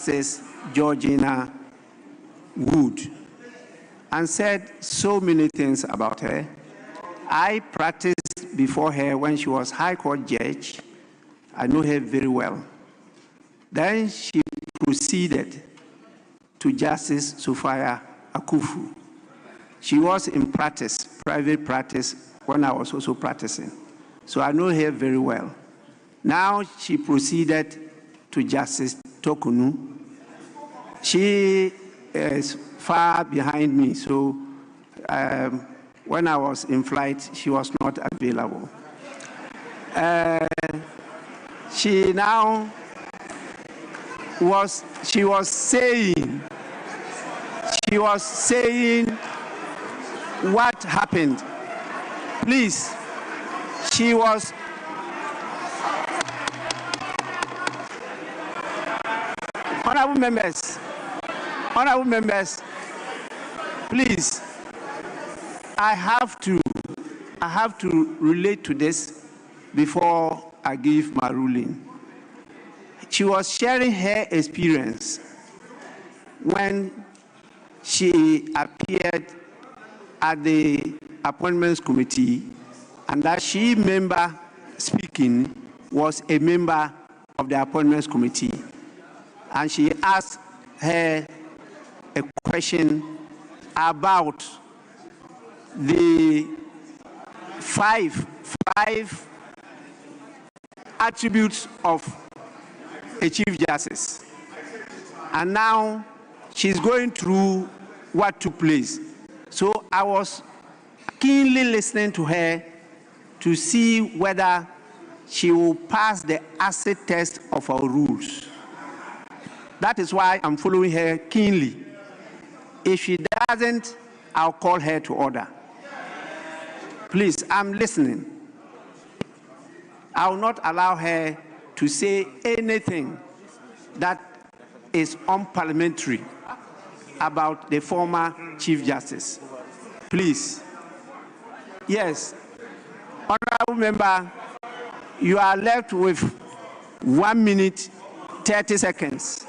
Justice Georgina Wood and said so many things about her. I practiced before her when she was High Court judge. I know her very well. Then she proceeded to Justice Sophia Akufu. She was in practice, private practice, when I was also practicing. So I know her very well. Now she proceeded to Justice Tokunu. She is far behind me, so when I was in flight, she was not available. She was saying what happened. Please, she was honorable members, please, I have to relate to this before I give my ruling. She was sharing her experience when she appeared at the Appointments Committee, and that she member speaking was a member of the Appointments Committee. And she asked her a question about the five attributes of a Chief Justice. And now she's going through what took place. So I was keenly listening to her to see whether she will pass the acid test of our rules. That is why I'm following her keenly. If she doesn't, I'll call her to order. Please, I'm listening. I will not allow her to say anything that is unparliamentary about the former Chief Justice. Please. Yes. Honorable member, you are left with 1 minute, 30 seconds.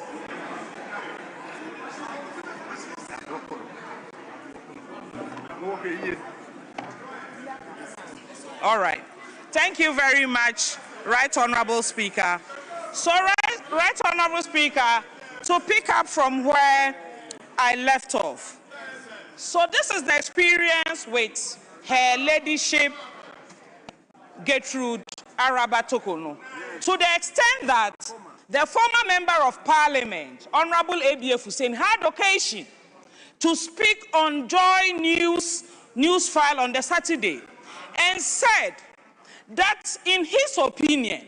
All right. Thank you very much, Right Honorable Speaker. So, Right Honorable Speaker, to pick up from where I left off. So this is the experience with Her Ladyship Gertrude Araba Tokunu. To the extent that the former Member of Parliament, Honorable ABF Hussein, had occasion to speak on Joy News File on the Saturday and said that, in his opinion,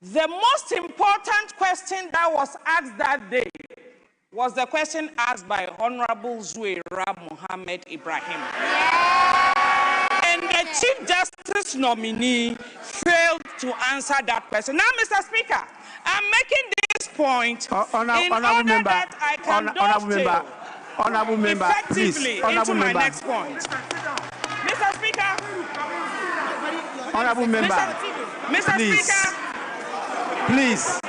the most important question that was asked that day was the question asked by Honorable Zuwaira Mohammed Ibrahim. And the Chief Justice nominee failed to answer that question. Now, Mr. Speaker, I'm making this point that I can dovetail effectively into my next point. Mr. Speaker, Honorable member, Mr. please. Speaker, please.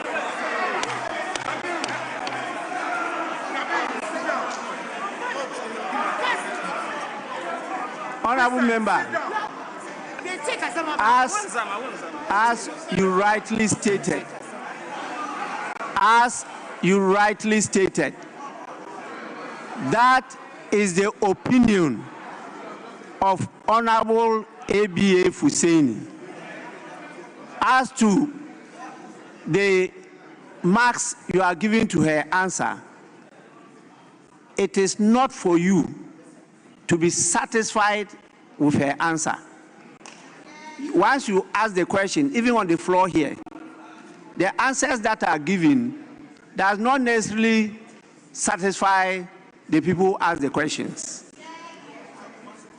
Honorable member, as you rightly stated, that is the opinion of Honorable ABA Husseini. As to the marks you are giving to her answer, it is not for you to be satisfied with her answer. Once you ask the question, even on the floor here, the answers that are given does not necessarily satisfy the people who ask the questions.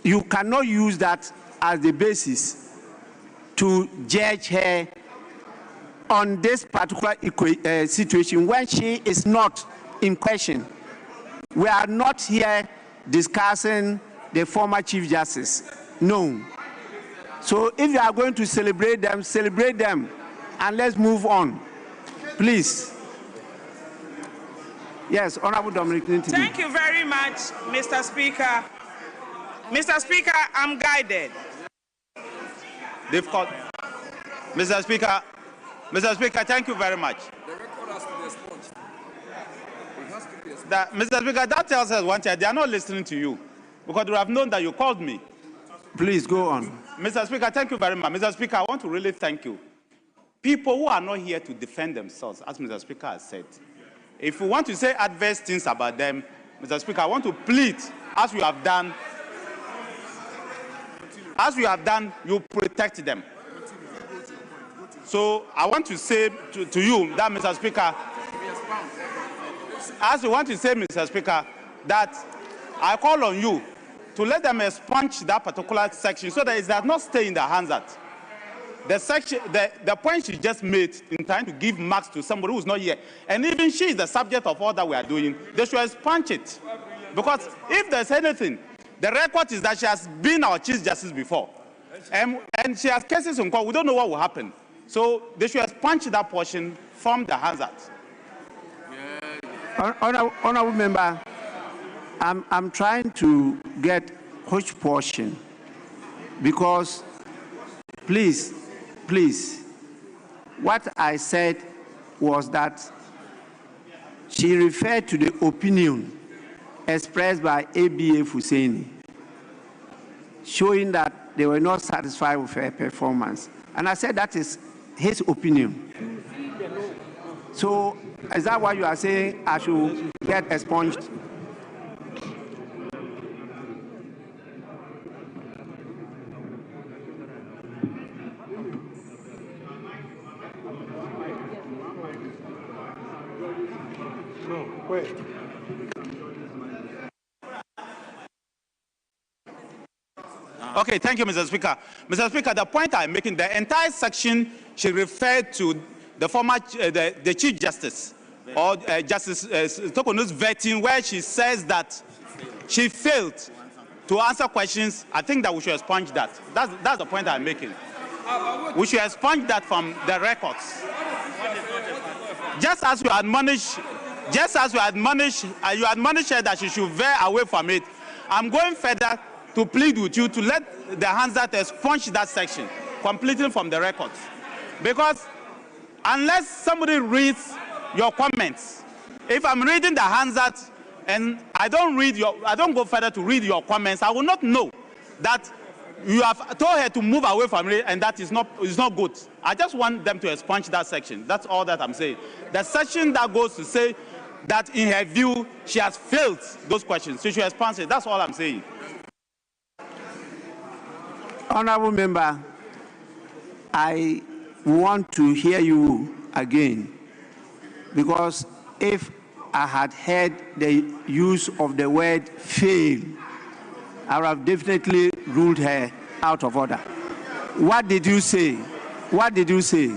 You cannot use that as the basis to judge her on this particular situation when she is not in question. We are not here discussing the former Chief Justice. No. So if you are going to celebrate them, and let's move on. Please. Yes, Honorable Dominic Nintini. Thank you very much, Mr. Speaker. Mr. Speaker, I'm guided. They've called. Mr. Speaker, thank you very much. The record has to be expunged. It has to be expunged. Mr. Speaker, that tells us one thing. They are not listening to you because they have known that you called me. Please go on. Mr. Speaker, thank you very much. Mr. Speaker, I want to really thank you. People who are not here to defend themselves, as Mr. Speaker has said, if you want to say adverse things about them, Mr. Speaker, I want to plead, as you have done, you protect them. So I want to say to you that, Mr. Speaker, as you want to say, Mr. Speaker, that I call on you to let them expunge that particular section so that it does not stay in their hands. That the section, the point she just made in trying to give marks to somebody who is not here, and even she is the subject of all that we are doing, they should expunge it. Because if there's anything, the record is that she has been our Chief Justice before, and she has cases in court. We don't know what will happen. So they should expunge that portion from the hazard. Honorable member, I'm trying to get which portion, because please, what I said was that she referred to the opinion expressed by ABF Husseini, showing that they were not satisfied with her performance. And I said that is his opinion. So is that why you are saying I should get expunged? No, wait. Okay, thank you, Mr. Speaker. Mr. Speaker, the point I'm making, the entire section should refer to the former, the Chief Justice, or Justice Tokonu's vetting, where she says that she failed to answer questions. I think that we should expunge that. That's the point I'm making. We should expunge that from the records. Just as you admonish her that she should veer away from it, I'm going further to plead with you to let the Hansard expunge that section completely from the records. Because unless somebody reads your comments, if I'm reading the Hansard and I don't go further to read your comments, I will not know that you have told her to move away from it, and that is not good. I just want them to expunge that section. That's all that I'm saying. The section that goes to say that in her view she has failed those questions, so she should expunge it. That's all I'm saying. Honorable member, I want to hear you again, because if I had heard the use of the word fail, I would have definitely ruled her out of order. What did you say? What did you say?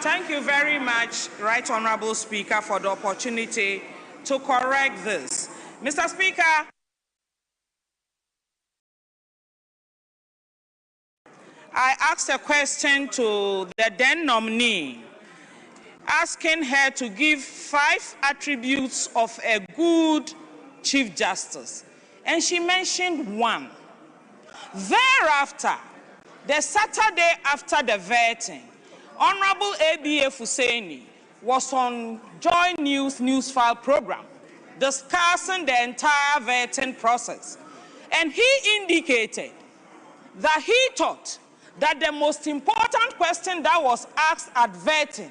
Thank you very much, Right Honorable Speaker, for the opportunity to correct this. Mr. Speaker, I asked a question to the then nominee, asking her to give 5 attributes of a good Chief Justice, and she mentioned 1. Thereafter, the Saturday after the vetting, Honorable ABF Husseini was on Joy News Newsfile program discussing the entire vetting process, and he indicated that he thought that the most important question that was asked at vetting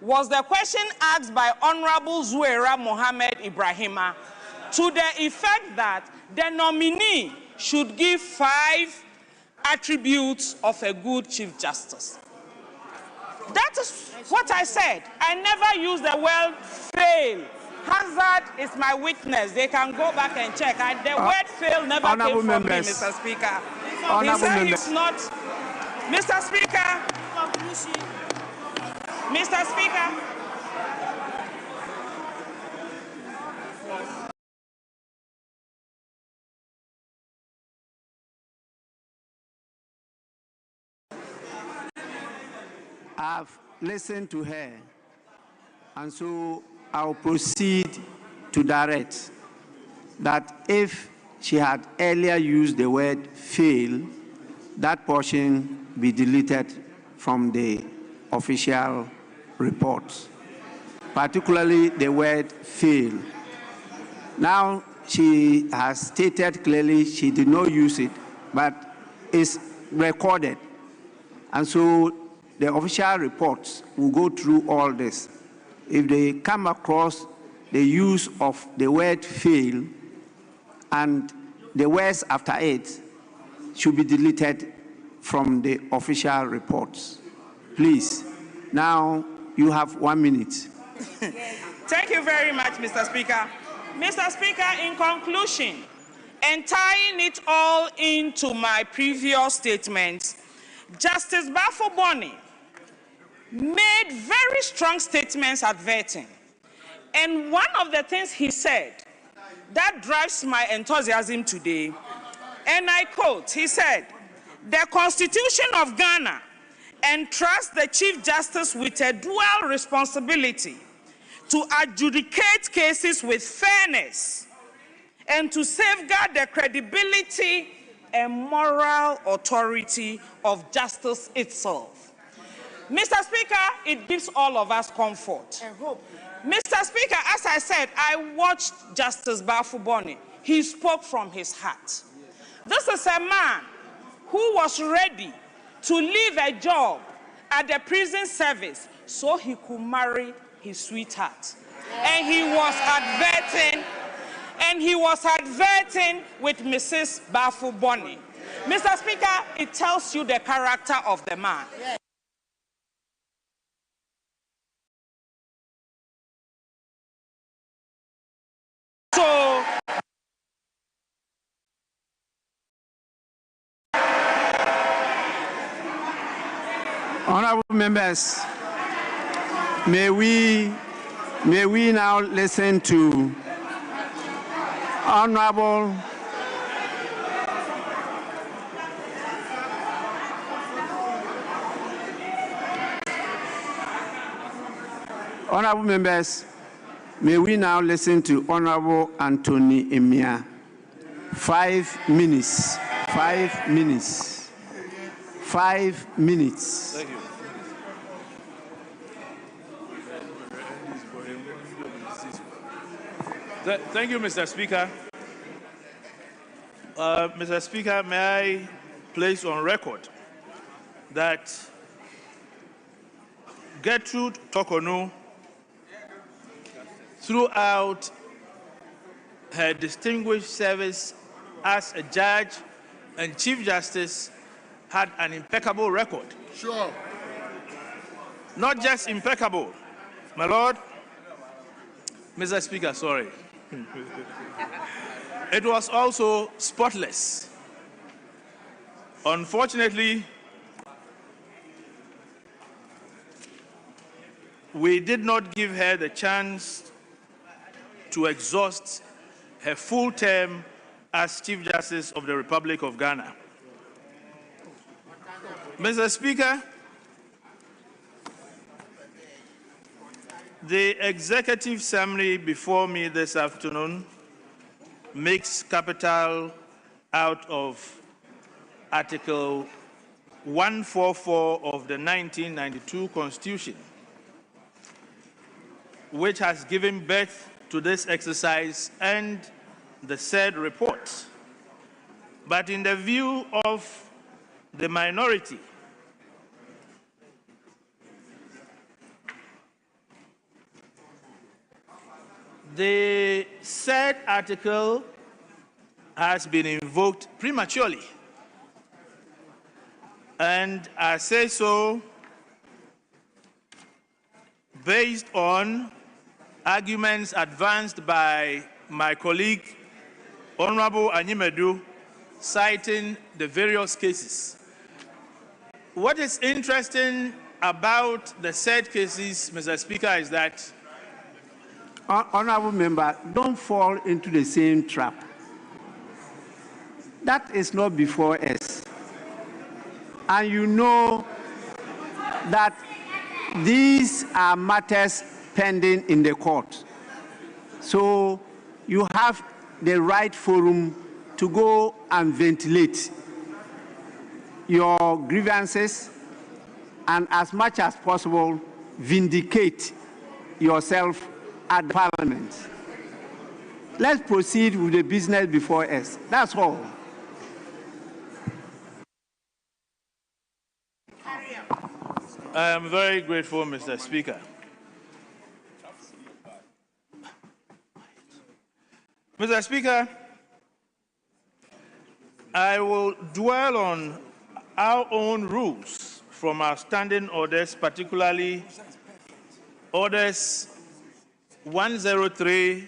was the question asked by Honorable Zuwaira Mohammed Ibrahima, to the effect that the nominee should give 5 attributes of a good Chief Justice. That is what I said. I never used the word fail. Hazard is my witness. They can go back and check. The word fail never came from me, Mr. Speaker. He said he's not. Mr. Speaker. Mr. Speaker. I've listened to her, and so I'll proceed to direct that if she had earlier used the word fail, that portion be deleted from the official reports, particularly the word fail. Now, she has stated clearly she did not use it, but it's recorded. And so the official reports will go through all this. If they come across the use of the word fail and the words after it should be deleted from the official reports. Please, now you have 1 minute. Thank you very much, Mr. Speaker. Mr. Speaker, in conclusion, and tying it all into my previous statements, Justice Bafo-Boni made very strong statements at vetting. And one of the things he said that drives my enthusiasm today, and I quote, he said, "The Constitution of Ghana entrusts the Chief Justice with a dual responsibility to adjudicate cases with fairness and to safeguard the credibility and moral authority of justice itself." Mr. Speaker, it gives all of us comfort. Mr. Speaker, as I said, I watched Justice Bafo-Boni. He spoke from his heart. This is a man who was ready to leave a job at the prison service so he could marry his sweetheart. And he was adverting with Mrs. Bafo-Boni. Mr. Speaker, it tells you the character of the man. So, honorable members, may we now listen to Honorable members, may we now listen to Honorable Anthony Emia. 5 minutes. 5 minutes. 5 minutes. Thank you. Thank you, Mr. Speaker. Mr. Speaker, may I place on record that Gertrude Torkornoo, throughout her distinguished service as a judge and Chief Justice, had an impeccable record. Sure. Not just impeccable, my Lord. Mr. Speaker, sorry. It was also spotless. Unfortunately, we did not give her the chance to exhaust her full term as Chief Justice of the Republic of Ghana. Mr. Speaker, the executive summary before me this afternoon makes capital out of Article 144 of the 1992 Constitution, which has given birth to this exercise and the said report. But in the view of the minority, the said article has been invoked prematurely. And I say so based on arguments advanced by my colleague, Honorable Anyimedu, citing the various cases. What is interesting about the said cases, Mr. Speaker, is that honorable member, don't fall into the same trap. That is not before us. And you know that these are matters pending in the court. So you have the right forum to go and ventilate your grievances and as much as possible vindicate yourself at the Parliament. Let's proceed with the business before us. That's all. I am very grateful, Mr. Speaker. Mr. Speaker, I will dwell on our own rules from our standing orders, particularly Orders 103F,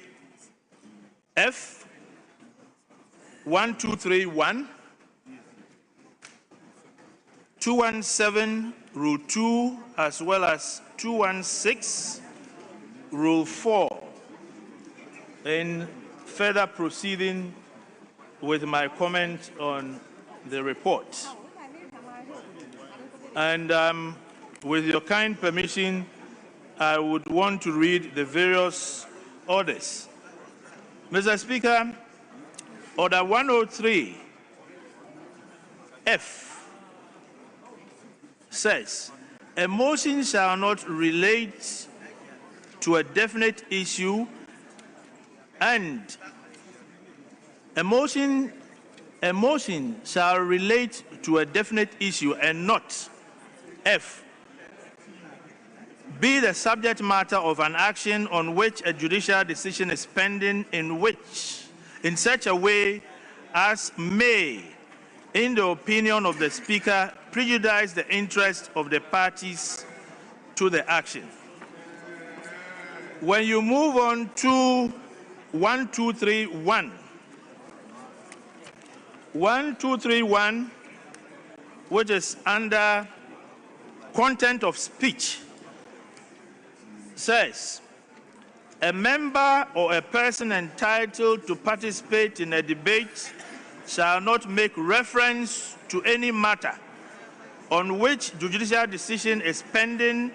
1231, 217, Rule 2, as well as 216, Rule 4, in further proceeding with my comment on the report. And with your kind permission, I would want to read the various orders. Mr. Speaker, Order 103F says, a motion shall not relate to a definite issue, and a motion shall relate to a definite issue and not F, be the subject matter of an action on which a judicial decision is pending in such a way as may, in the opinion of the Speaker, prejudice the interest of the parties to the action. When you move on to 1231, 1231, which is under content of speech, says, a member or a person entitled to participate in a debate shall not make reference to any matter on which judicial decision is pending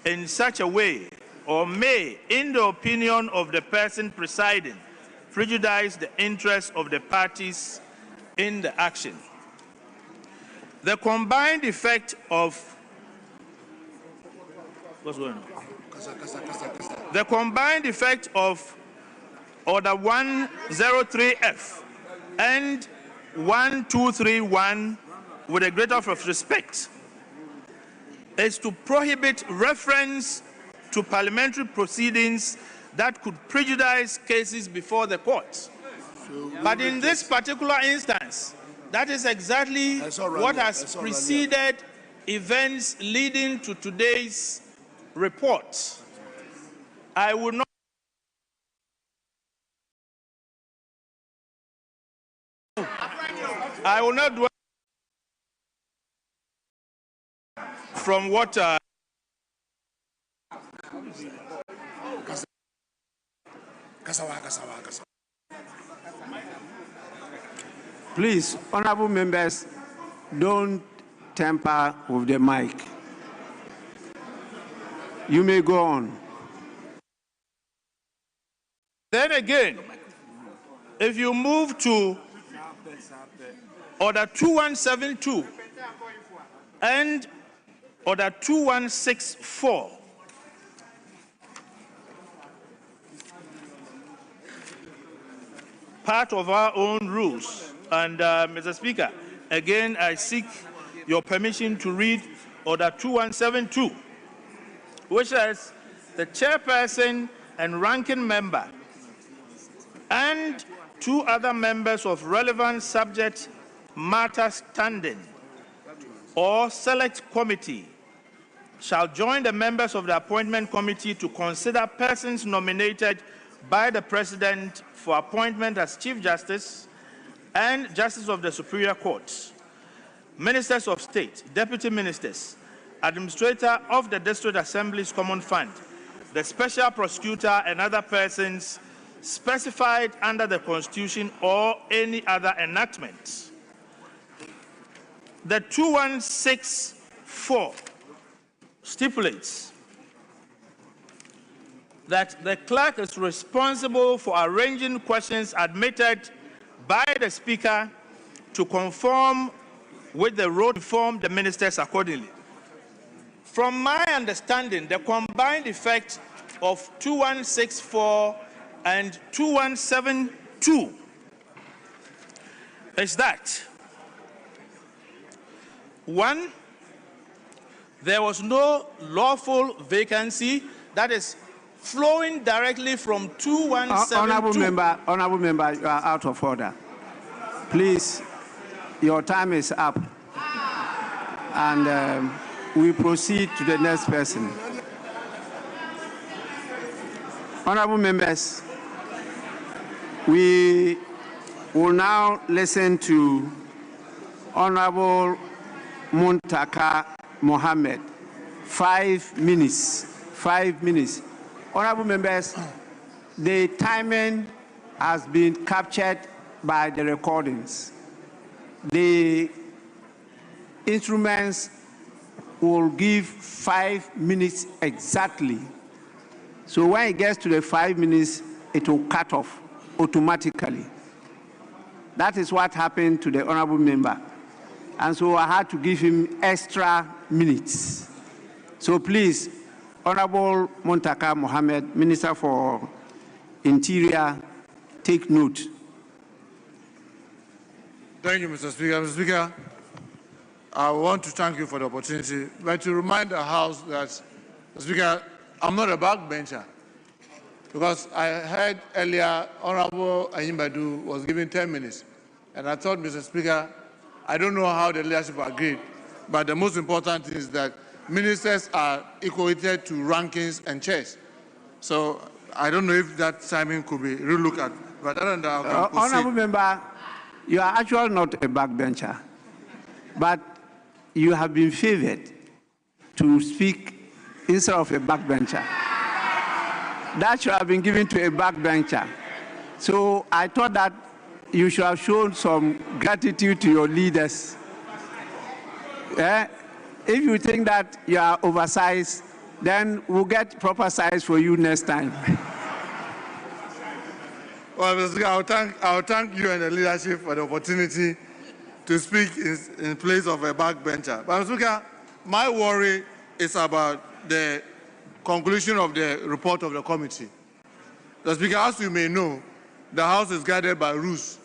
in such a way or may, in the opinion of the person presiding, prejudice the interest of the parties in the action. The combined effect of what's going on? The combined effect of Order 103F and 1231, with a great deal of respect, is to prohibit reference to parliamentary proceedings that could prejudice cases before the court. But in this particular instance, that is exactly what has preceded events leading to today's report. I will not dwell from what Please, honorable members, don't tamper with the mic. You may go on. Then again, if you move to Order 2172 and Order 2164, part of our own rules. And Mr. Speaker, again, I seek your permission to read Order 2172, which says the chairperson and ranking member and two other members of relevant subject matter standing or select committee shall join the members of the appointment committee to consider persons nominated by the President for appointment as Chief Justice and Justice of the Superior Court, Ministers of State, Deputy Ministers, Administrator of the District Assembly's Common Fund, the Special Prosecutor and other persons specified under the Constitution or any other enactment. The 2164 stipulates that the clerk is responsible for arranging questions admitted by the Speaker to conform with the rule to inform the ministers accordingly. From my understanding, the combined effect of 2164 and 2172 is that, one, there was no lawful vacancy that is flowing directly from 2172. Honorable member, you are out of order. Please, your time is up. And we proceed to the next person. Honorable members, we will now listen to Honorable Muntaka Mohammed. 5 minutes. 5 minutes. Honorable members, the timing has been captured by the recordings. The instruments will give 5 minutes exactly. So when it gets to the 5 minutes, it will cut off automatically. That is what happened to the honorable member. And so I had to give him extra minutes. So please, Honorable Muntaka Mohammed, Minister for Interior, take note. Thank you, Mr. Speaker. Mr. Speaker, I want to thank you for the opportunity, but to remind the House that, Mr. Speaker, I'm not a backbencher, because I heard earlier Honorable Ayimbadu was given 10 minutes, and I thought, Mr. Speaker, I don't know how the leadership agreed, but the most important thing is that ministers are equated to rankings and chairs. So I don't know if that timing could be relooked at, but other than that, I can Honorable member, you are actually not a backbencher, but you have been favored to speak instead of a backbencher. That should have been given to a backbencher. So I thought that you should have shown some gratitude to your leaders. If you think that you are oversized, then we'll get proper size for you next time. Well, Mr. Speaker, I'll thank you and the leadership for the opportunity to speak in place of a backbencher. But, Mr. Speaker, my worry is about the conclusion of the report of the committee. Mr. Speaker, as you may know, the House is guided by rules.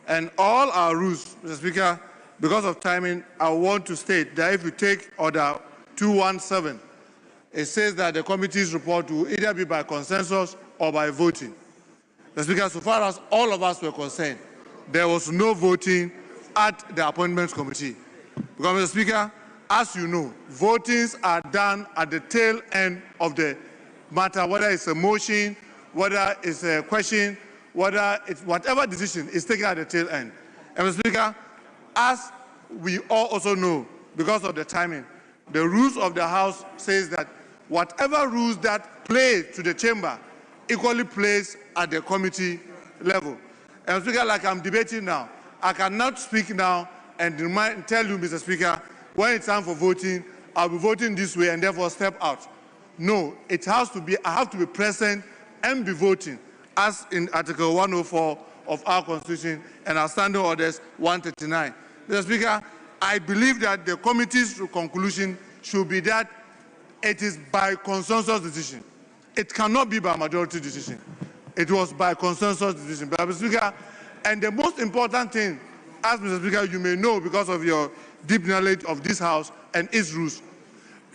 And all our rules, Mr. Speaker, because of timing, I want to state that if you take Order 217, it says that the committee's report will either be by consensus or by voting. Mr. Speaker, so far as all of us were concerned, there was no voting at the Appointments Committee. Because, Mr. Speaker, as you know, votings are done at the tail end of the matter, whether it's a motion, whether it's a question, whether it's whatever decision is taken at the tail end. And, Mr. Speaker, as we all also know, because of the timing, the rules of the House says that whatever rules that play to the chamber equally plays at the committee level. And, Speaker, like I'm debating now, I cannot speak now and tell you, Mr. Speaker, when it's time for voting, I'll be voting this way and therefore step out. No, it has to be, I have to be present and be voting, as in Article 104 of our Constitution and our Standing Orders 139. Mr. Speaker, I believe that the committee's conclusion should be that it is by consensus decision. It cannot be by majority decision. It was by consensus decision. But, Mr. Speaker, and the most important thing, as Mr. Speaker, you may know because of your deep knowledge of this House and its rules,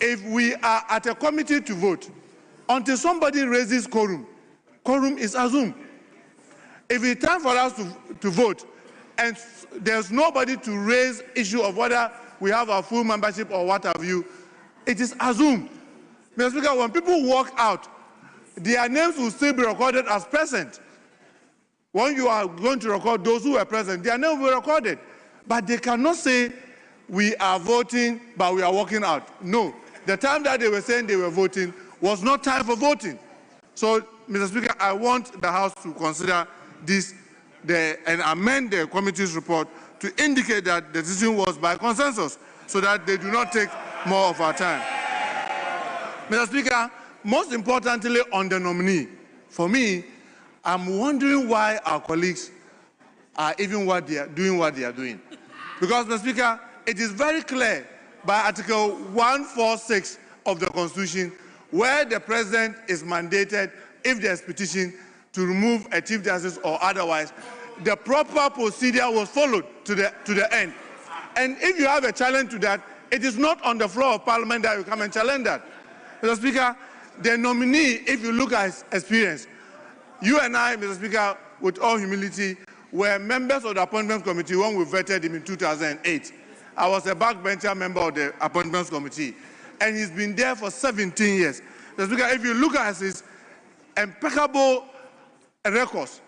if we are at a committee to vote, until somebody raises quorum, quorum is assumed. If it's time for us to vote, and there's nobody to raise issue of whether we have our full membership or what have you, it is assumed. Mr. Speaker, when people walk out, their names will still be recorded as present. When you are going to record those who were present, their names will be recorded. But they cannot say, we are voting, but we are walking out. No. The time that they were saying they were voting was not time for voting. So, Mr. Speaker, I want the House to consider this and amend the committee's report to indicate that the decision was by consensus, so that they do not take more of our time. Mr. Speaker, most importantly, on the nominee, for me, I'm wondering why our colleagues are even doing what they are doing. Because, Mr. Speaker, it is very clear by Article 146 of the Constitution, where the President is mandated, if there's petition, to remove a Chief Justice or otherwise, the proper procedure was followed to the end. And if you have a challenge to that, it is not on the floor of Parliament that you come and challenge that. Mr. Speaker, the nominee, if you look at his experience, you and I, Mr. Speaker, with all humility, were members of the Appointments Committee when we vetted him in 2008. I was a backbencher member of the Appointments Committee, and he's been there for 17 years. Mr. Speaker, if you look at his impeccable records,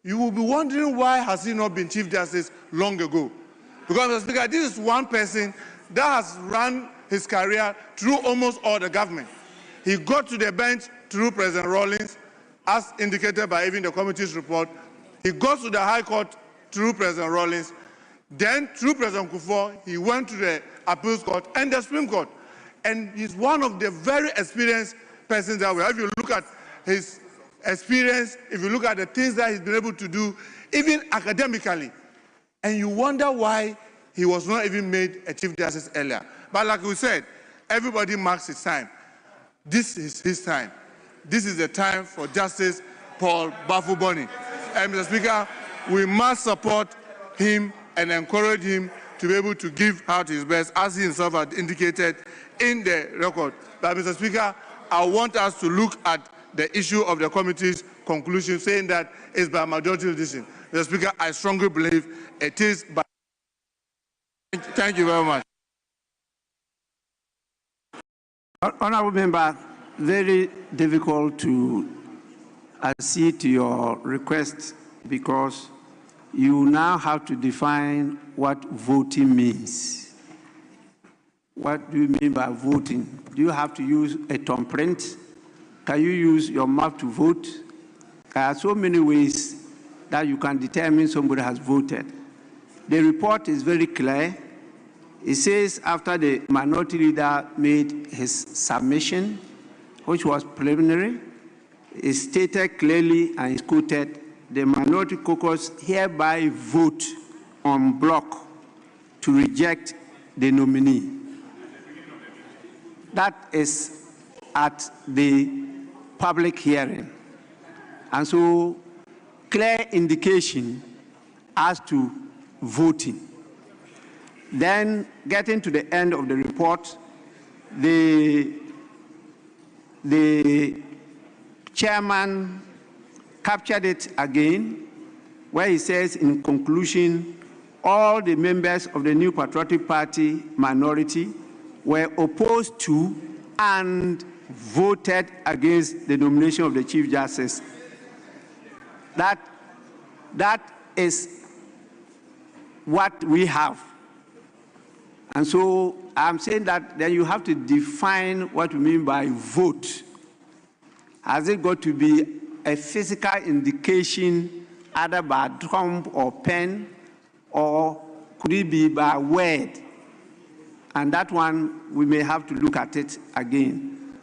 you will be wondering why has he not been Chief Justice long ago. Because, Mr. Speaker, this is one person that has run his career through almost all the government. He got to the bench through President Rawlings, as indicated by even the committee's report. He got to the High Court through President Rawlings. Then, through President Kufuor, he went to the Appeals Court and the Supreme Court. And he's one of the very experienced persons that we have. If you look at his experience, if you look at the things that he's been able to do, even academically, and you wonder why he was not even made a Chief Justice earlier. But like we said, everybody marks his time. This is his time. This is the time for Justice Paul Bafuboni. And Mr. Speaker, we must support him and encourage him to be able to give out his best, as he himself had indicated in the record. But Mr. Speaker, I want us to look at the issue of the committee's conclusion, saying that it's by majority decision. Mr. Speaker, I strongly believe it is by... Thank you very much. Honourable Member, very difficult to accede to your request because you now have to define what voting means. What do you mean by voting? Do you have to use a thumbprint? Can you use your mouth to vote? There are so many ways that you can determine somebody has voted. The report is very clear. It says after the minority leader made his submission, which was preliminary, it stated clearly and is quoted, the minority caucus hereby vote en bloc to reject the nominee. That is at the public hearing. And so, clear indication as to voting. Then, getting to the end of the report, the chairman captured it again, where he says in conclusion, all the members of the New Patriotic Party minority were opposed to and voted against the nomination of the Chief Justice. That is what we have. And so I'm saying that then you have to define what we mean by vote. Has it got to be a physical indication either by thumb or pen, or could it be by word? And that one, we may have to look at it again.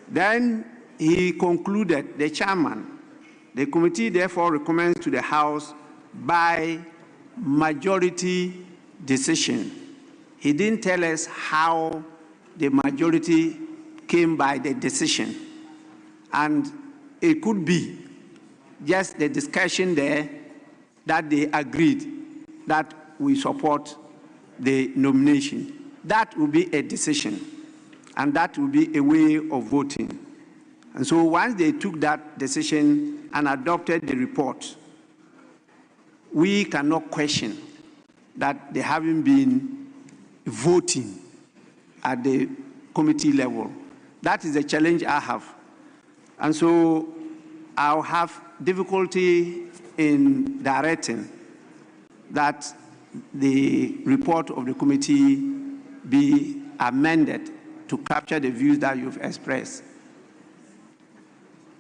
Then he concluded, the chairman, the committee therefore recommends to the House by majority decision. He didn't tell us how the majority came by the decision. And it could be just the discussion there that they agreed that we support the nomination. That will be a decision, and that will be a way of voting. And so once they took that decision and adopted the report, we cannot question that they haven't been voting at the committee level. That is the challenge I have. And so I'll have difficulty in directing that the report of the committee be amended to capture the views that you've expressed.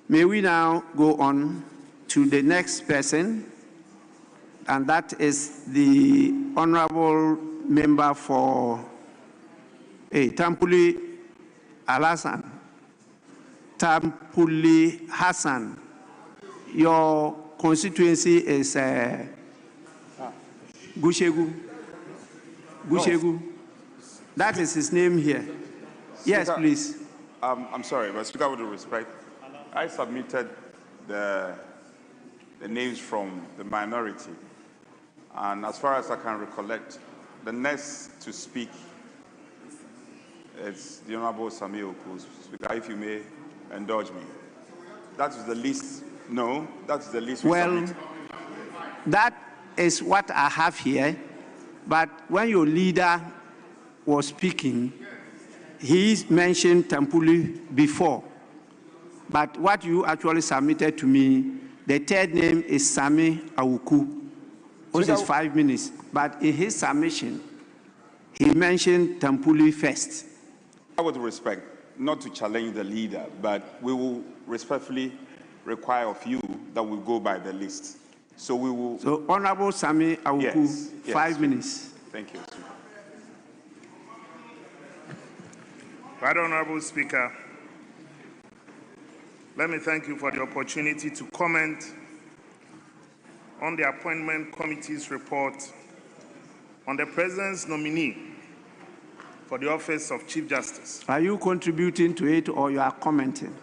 May we now go on to the next person, and that is the Honorable Member for Tampuli Alasan. Tampuli Hassan. Your constituency is Gushegu. Gushegu. No. That is his name here. Yes, Speaker, please. I'm sorry, but Speaker, with respect, I submitted the names from the minority. And as far as I can recollect, the next to speak is the Honorable Sami Oku. Speaker, if you may indulge me. That is the list. No, that's the list. Well, that is what I have here. But when your leader was speaking, he mentioned Tampuli before. But what you actually submitted to me, the third name is Sami Awuku, which is 5 minutes. But in his submission, he mentioned Tampuli first. With respect, not to challenge the leader, but we will respectfully require of you that we go by the list. So we will. So Honorable Sami Awuku, yes, 5 minutes. Thank you. Right Honorable Speaker, let me thank you for the opportunity to comment on the Appointment Committee's report on the President's nominee for the office of Chief Justice. Are you contributing to it or you are commenting?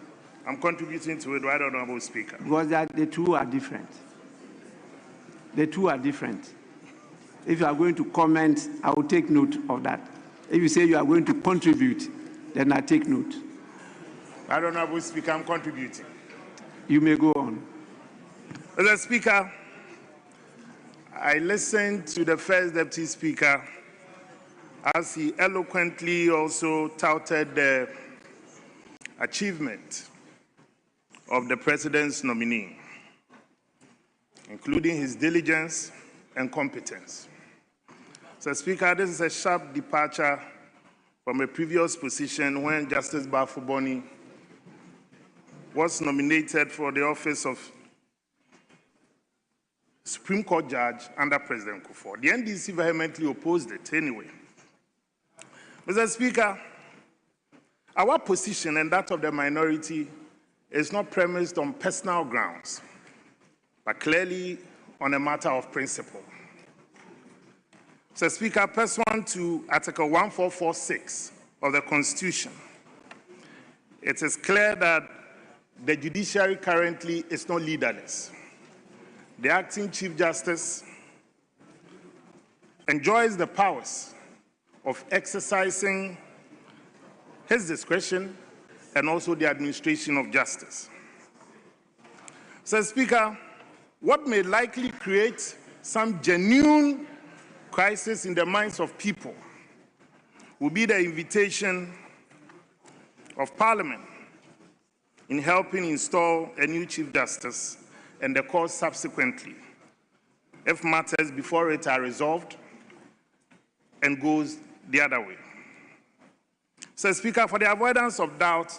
I'm contributing to it, Right Honorable Speaker. Because the two are different. The two are different. If you are going to comment, I will take note of that. If you say you are going to contribute, then I take note. Right Honorable Speaker, I'm contributing. You may go on. Mr. Speaker, I listened to the First Deputy Speaker as he eloquently also touted the achievement of the President's nominee, including his diligence and competence. Mr. Speaker, this is a sharp departure from a previous position when Justice Bafuboni was nominated for the office of Supreme Court judge under President Kufuor. The NDC vehemently opposed it anyway. Mr. Speaker, our position and that of the minority is not premised on personal grounds, but clearly on a matter of principle. Mr. Speaker, pursuant to Article 1446 of the Constitution, it is clear that the judiciary currently is not leaderless. The acting Chief Justice enjoys the powers of exercising his discretion and also the administration of justice. Mr. Speaker, what may likely create some genuine crisis in the minds of people will be the invitation of Parliament in helping install a new Chief Justice and the court subsequently, if matters before it are resolved and goes the other way. So, Speaker, for the avoidance of doubt,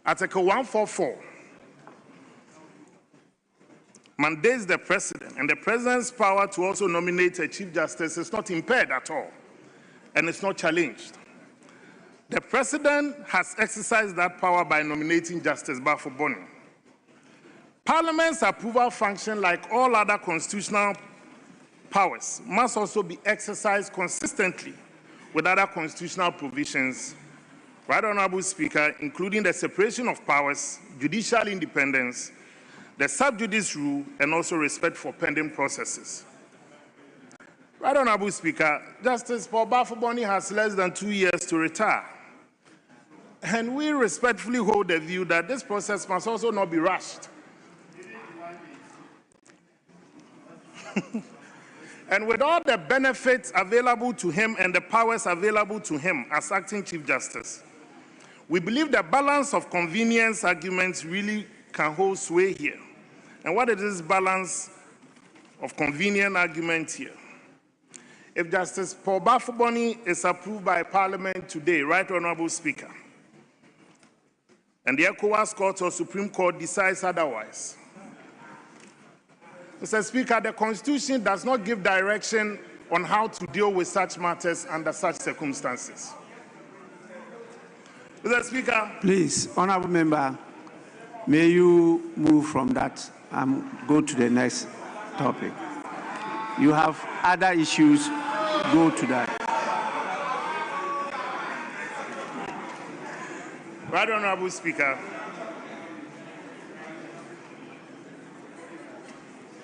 Article 144 mandates the President, and the President's power to also nominate a Chief Justice is not impaired at all, and it's not challenged. The President has exercised that power by nominating Justice Bafuboni. Parliament's approval function, like all other constitutional powers, must also be exercised consistently with other constitutional provisions, Right Honorable Speaker, including the separation of powers, judicial independence, the sub judice rule, and also respect for pending processes. Right Honorable Speaker, Justice Paul Bafuboni has less than 2 years to retire. And we respectfully hold the view that this process must also not be rushed. And with all the benefits available to him and the powers available to him as acting Chief Justice, we believe the balance of convenience arguments really can hold sway here. And what is this balance of convenient argument here? If Justice Paul Bafuboni is approved by Parliament today, Right Honorable Speaker, and the ECOWAS Court or Supreme Court decides otherwise, Mr. Speaker, the Constitution does not give direction on how to deal with such matters under such circumstances. Mr. Speaker. Please, honorable member, may you move from that and go to the next topic. You have other issues, go to that. Right Honorable Speaker,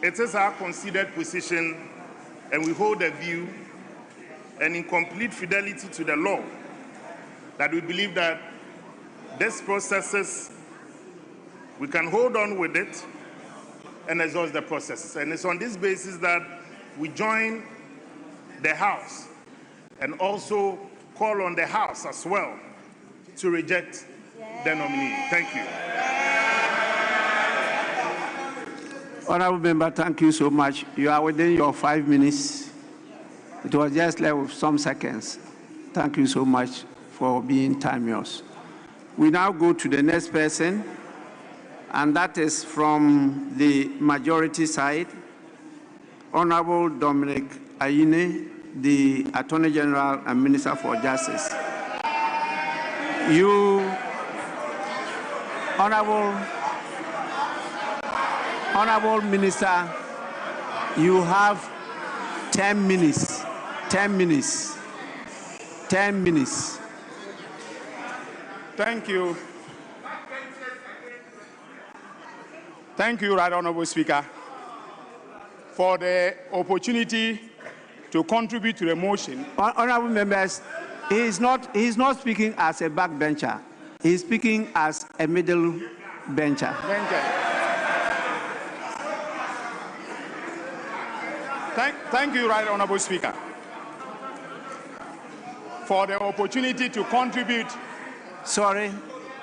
it is our considered position, and we hold a view, and in complete fidelity to the law, that we believe that these processes, we can hold on with it and exhaust the processes. And it's on this basis that we join the House and also call on the House as well to reject the nominee. Thank you. Honorable member, thank you so much. You are within your 5 minutes. It was just left with some seconds. Thank you so much for being timeous. We now go to the next person, and that is from the majority side, Honorable Dominic Ayine, the Attorney General and Minister for Justice. You, Honorable Minister, you have 10 minutes. 10 minutes. 10 minutes. Thank you. Thank you, Right Honorable Speaker, for the opportunity to contribute to the motion. Honorable members, he is not speaking as a backbencher. He is speaking as a middle bencher. Thank you, Right Honorable Speaker, for the opportunity to contribute. Sorry.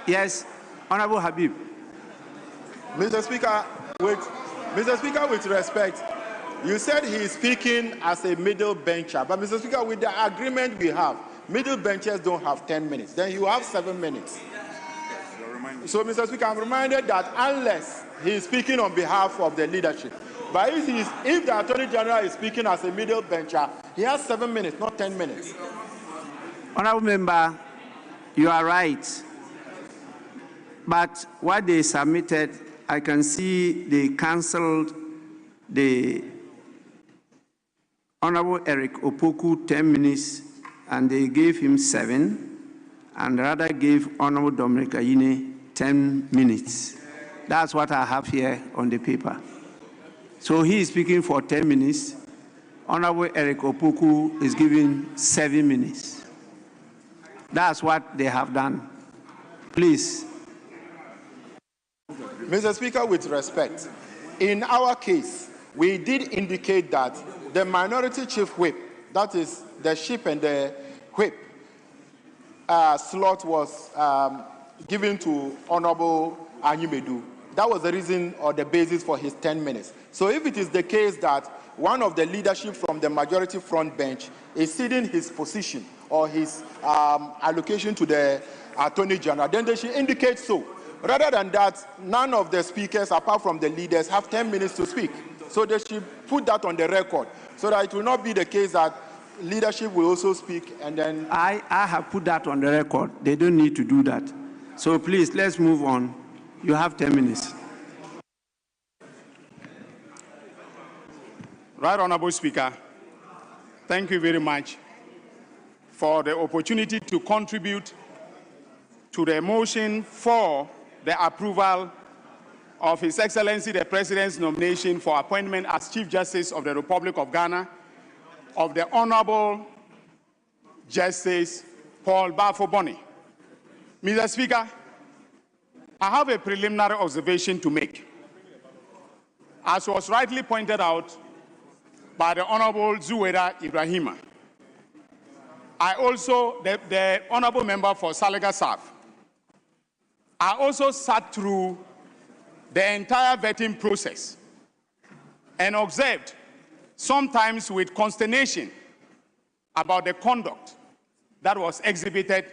Yes, Honorable Habib. Mr. Speaker, with respect, you said he is speaking as a middle bencher, but Mr. Speaker, with the agreement we have, middle benchers don't have 10 minutes. Then you have 7 minutes. So, Mr. Speaker, I'm reminded that unless he is speaking on behalf of the leadership, but if the Attorney General is speaking as a middle bencher, he has 7 minutes, not 10 minutes. Honorable member, you are right. But what they submitted, I can see they cancelled the Honorable Eric Opoku 10 minutes, and they gave him 7, and rather gave Honorable Dominic Ayine 10 minutes. That's what I have here on the paper. So he is speaking for 10 minutes. Honorable Eric Opoku is giving 7 minutes. That's what they have done. Please. Mr. Speaker, with respect, in our case, we did indicate that the minority chief whip, that is the ship and the whip, slot was given to Honorable Anyumedu. That was the reason or the basis for his 10 minutes. So if it is the case that one of the leadership from the majority front bench is ceding his position or his allocation to the Attorney General, then they should indicate so. Rather than that, none of the speakers, apart from the leaders, have 10 minutes to speak. So they should put that on the record, so that it will not be the case that leadership will also speak and then... I have put that on the record. They don't need to do that. So please, let's move on. You have 10 minutes. Right Honorable Speaker, thank you very much for the opportunity to contribute to the motion for the approval of His Excellency the President's nomination for appointment as Chief Justice of the Republic of Ghana of the Honorable Justice Paul Bafo-Boni. Mr. Speaker, I have a preliminary observation to make. As was rightly pointed out by the Honorable Zuwaira Ibrahima, I also, the Honorable Member for Salaga South, I also sat through the entire vetting process and observed, sometimes with consternation, about the conduct that was exhibited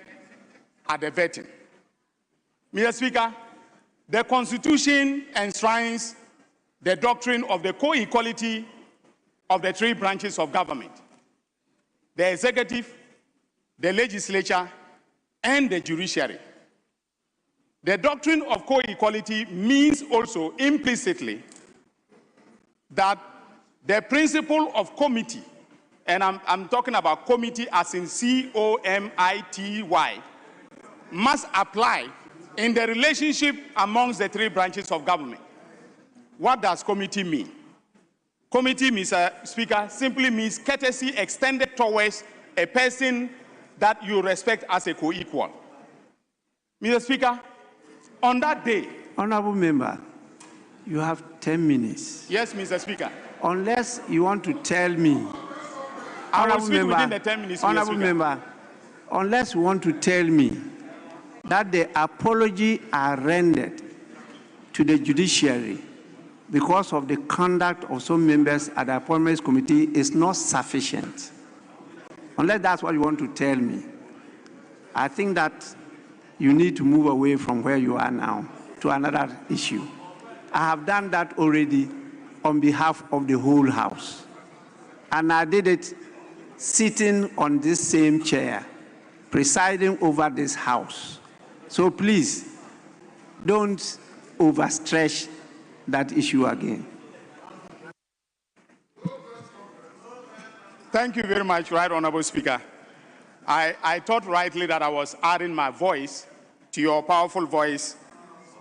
at the vetting. Mr. Speaker, the Constitution enshrines the doctrine of the co-equality of the 3 branches of government: the executive, the legislature, and the judiciary. The doctrine of co-equality means also implicitly that the principle of comity, and I'm talking about comity as in C-O-M-I-T-Y, must apply in the relationship amongst the three branches of government. What does comity mean? Comity, Mr. Speaker, simply means courtesy extended towards a person that you respect as a co-equal. Mr. Speaker, on that day... Honorable member, you have 10 minutes. Yes, Mr. Speaker. Unless you want to tell me... I will speak within the 10 minutes, Honorable member, unless you want to tell me that the apology are rendered to the judiciary because of the conduct of some members at the Appointments Committee is not sufficient. Unless that's what you want to tell me, I think that you need to move away from where you are now to another issue. I have done that already on behalf of the whole House. And I did it sitting on this same chair, presiding over this House. So please, don't overstretch that issue again. Thank you very much, Right Honorable Speaker. I thought rightly that I was adding my voice to your powerful voice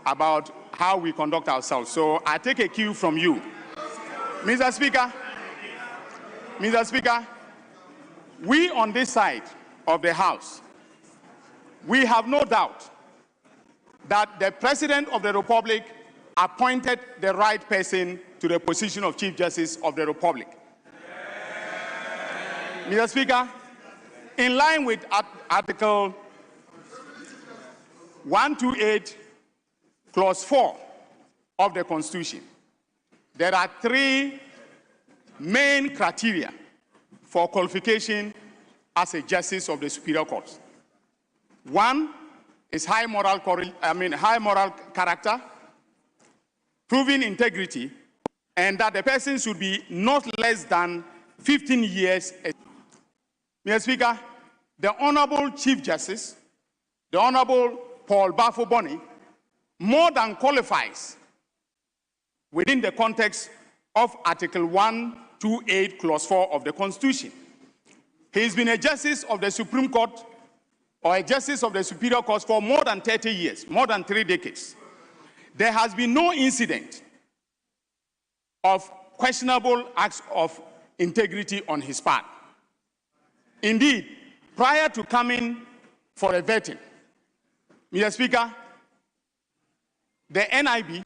about how we conduct ourselves. So I take a cue from you. Mr. Speaker, we on this side of the House, we have no doubt that the President of the Republic appointed the right person to the position of Chief Justice of the Republic. Mr. Speaker, in line with Article 128, Clause 4 of the Constitution, there are three main criteria for qualification as a Justice of the Superior Court. One is high moral character, proven integrity, and that the person should be not less than 15 years. Mr. Speaker, the Honorable Chief Justice, the Honorable Paul Bafo-Boni, more than qualifies within the context of Article 128, Clause 4 of the Constitution. He's been a Justice of the Supreme Court or a Justice of the Superior Court for more than 30 years, more than 3 decades. There has been no incident of questionable acts of integrity on his part. Indeed, prior to coming for a vetting, Mr. Speaker, the NIB,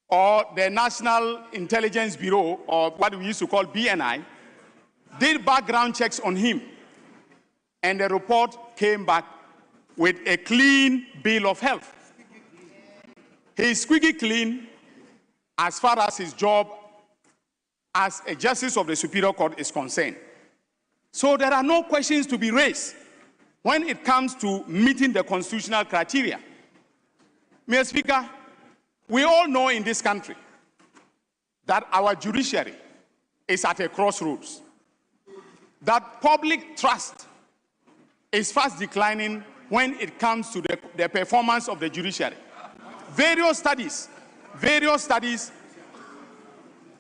or the National Intelligence Bureau, or what we used to call BNI, did background checks on him, and the report came back with a clean bill of health. He is squeaky clean as far as his job as a Justice of the Superior Court is concerned. So there are no questions to be raised when it comes to meeting the constitutional criteria. Mr. Speaker, we all know in this country that our judiciary is at a crossroads, that public trust is fast declining when it comes to the performance of the judiciary. Various studies,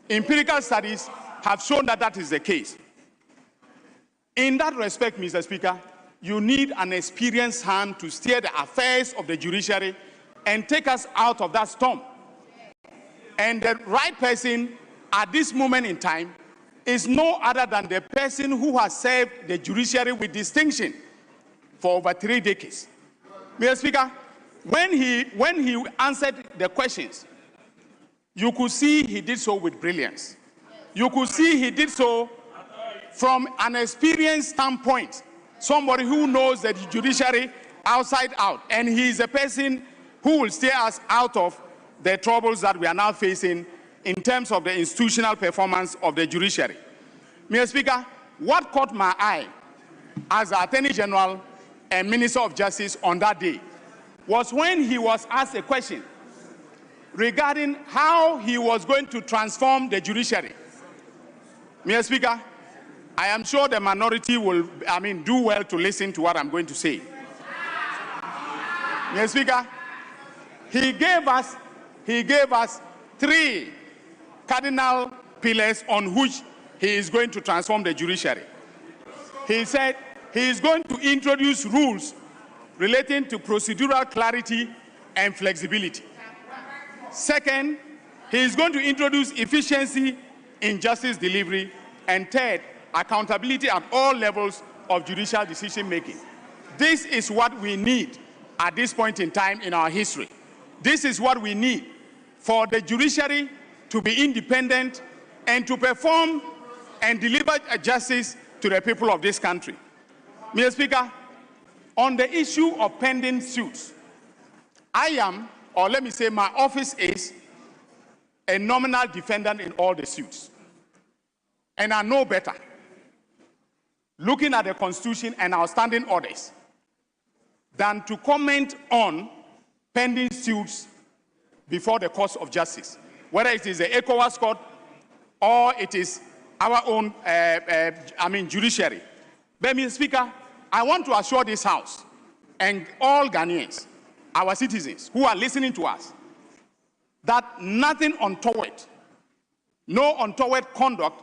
empirical studies have shown that that is the case. In that respect, Mr. Speaker, you need an experienced hand to steer the affairs of the judiciary and take us out of that storm. And the right person at this moment in time is no other than the person who has served the judiciary with distinction for over 3 decades. Mr. Speaker, when he answered the questions, you could see he did so with brilliance. You could see he did so from an experienced standpoint, somebody who knows the judiciary outside out, and he is a person who will steer us out of the troubles that we are now facing in terms of the institutional performance of the judiciary. Mr. Speaker, what caught my eye as the Attorney General and Minister of Justice on that day was when he was asked a question regarding how he was going to transform the judiciary. Mr. Speaker, I am sure the minority will, do well to listen to what I'm going to say. Mr. Speaker, He gave us 3 cardinal pillars on which he is going to transform the judiciary. He said he is going to introduce rules relating to procedural clarity and flexibility. Second, he is going to introduce efficiency in justice delivery. And third, accountability at all levels of judicial decision-making. This is what we need at this point in time in our history. This is what we need for the judiciary to be independent and to perform and deliver justice to the people of this country. Mr. Speaker, on the issue of pending suits, I am, or let me say my office is, a nominal defendant in all the suits. And I know better, looking at the Constitution and our standing orders, than to comment on pending suits before the courts of justice, whether it is the ECOWAS court or it is our own judiciary. But, Mr. Speaker, I want to assure this House and all Ghanaians, our citizens who are listening to us, that nothing untoward, no untoward conduct